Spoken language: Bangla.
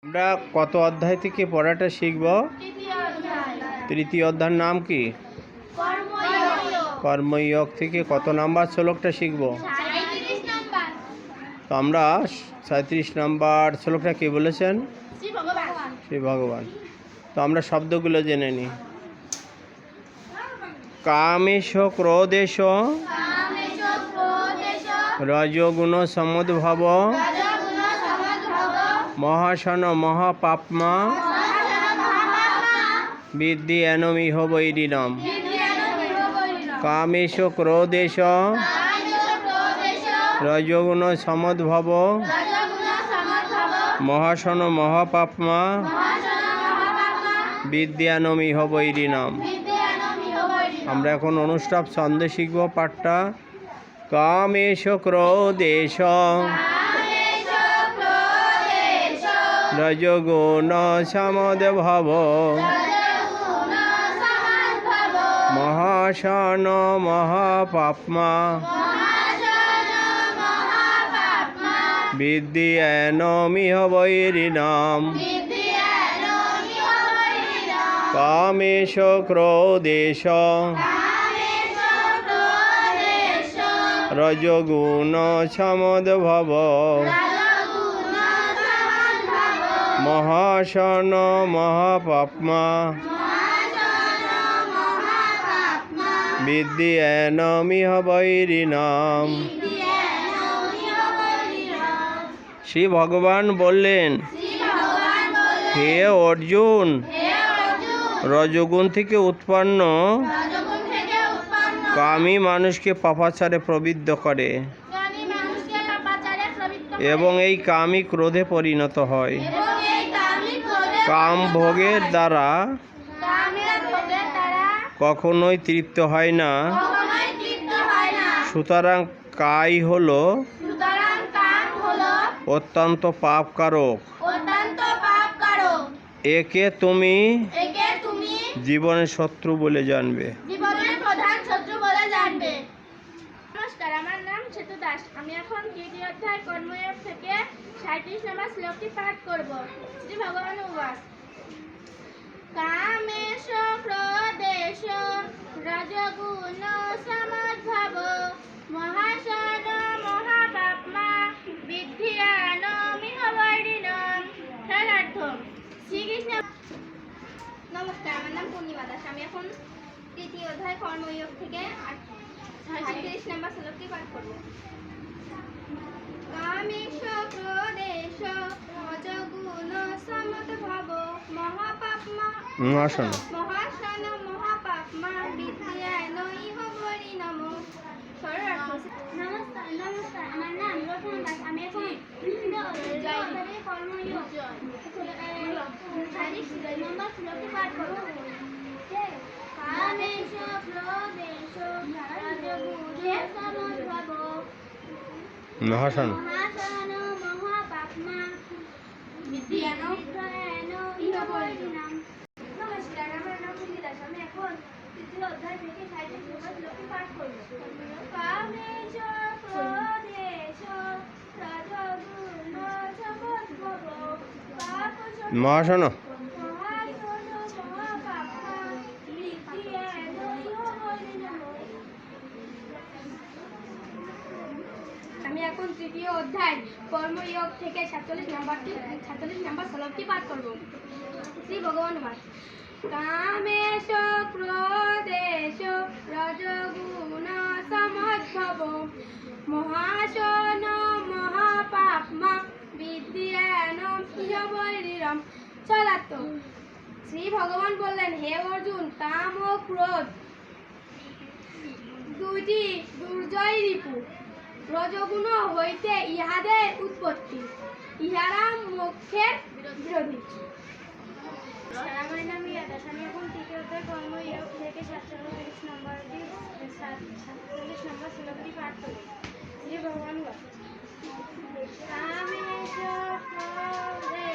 আমরা কত অধ্যায় থেকে পড়াটা শিখব? তৃতীয় অধ্যায়ের নাম কি? কর্ময়োগ থেকে কত নাম্বার শ্লোকটা শিখব? তো আমরা 37 নাম্বার শ্লোকটা কে বলেছেন? শ্রী ভগবান। তো আমরা শব্দগুলো জেনে নিই। কামেশ ক্রোধেশ রজগুণ সমুদ্ভব মহাশন মহাপাপমা বিদ্ধি এনমিহ বৈরিণম। কামেশ ক্রোধেশ রজগুণ সমুদ্ভব মহাশন মহাপাপমা বিদ্যানমিহ বৈরিণম। আমরা এখন অনুষ্টাপ ছন্দে শিখব পাঠটা। কামেশ ক্রোধেশ রজগুণ সমুদ্ভব মহাশন মহাপাপমা বিদ্যানমিহ বৈরিণম। কামেশ ক্রোধেশ রজগুণ সমুদ্ভব মহাশন মহাপাপমা বিদ্যানমিহ বৈরিণম। শ্রী ভগবান বললেন, হে অর্জুন, রজগুণ থেকে উৎপন্ন কামী মানুষকে পাপাচারে প্রবৃত্ত করে এবং এই কামই ক্রোধে পরিণত হয়। কাম ভোগের দ্বারা কখনোই তৃপ্ত হয় না। সুতরাং কাই হলো অত্যন্ত পাপকারক। একে তুমি জীবনের শত্রু বলে জানবে। নমস্কার, আমার নাম ছেতু দাস। আমি এখন তৃতীয় অধ্যায় কর্মযোগ থেকে 37 নম্বর শ্লোকটি পাঠ করব। শ্রী ভগবান উবাচ, কামেশ ক্রোধেশ রজগুণ সমুদ্ভব মহাশন মহাপাপমা বিদ্যানমিহ বৈরিণম। খেলার্থ শ্রীকৃষ্ণ। নমস্কার, আমার নাম পূর্ণিমা দাস। আমি এখন তৃতীয় অধ্যায় কর্মযোগ থেকে 38 নম্বর শ্লোকটি পাঠ করব। কামেশ ক্রোধেশ রজগুণ সমুদ্ভব মহাপাপমা মহাশন মহাপাপমা বিদ্যানমিহ বৈরিণম। নমস্কার, আমার নাম রতন দাস। আমি এখন কর্মযোগ 36 নম্বর শ্লোকটি পাঠ করব। কামেশ ক্রোধেশ রজগুণ সমুদ্ভব মহাশন মহাপাপমা বিদ্যানমিহ বৈরিণম। নমস্কার, আমার নাম সুধী দাস। আমি এখন তৃতীয় অধ্যায় থেকে 37 নম্বর শ্লোকটি পাঠ করব। কামেশ ক্রোধেশ রজগুণ সমুদ্ভব মহাশন আমি এখন তৃতীয় অধ্যায় কর্মযোগ থেকে 47 নম্বর শ্লোকটি পাঠ করব। শ্রী ভগবান উবাচ, কামেশ ক্রোধেশ রজগুণ সমুদ্ভব মহাশন মহাপাপমা বিদ্যানমিহ বৈরিণম। চলার্থ শ্রী ভগবান বললেন, হে অর্জুন, কাম ও ক্রোধ দুইটি দুর্জয় রিপু। রজগুণ হইতে ইহাদের উৎপত্তি। ইহারা মোক্ষের বিরোধী। আমার নাম রিয়া দাস। আমি এখন তৃতীয় অধ্যায় কর্মযোগ থেকে 47 নম্বর শ্লোকটি পাঠ করি। শ্রী ভগবান বলেন, কামেশ ক্রোধেশ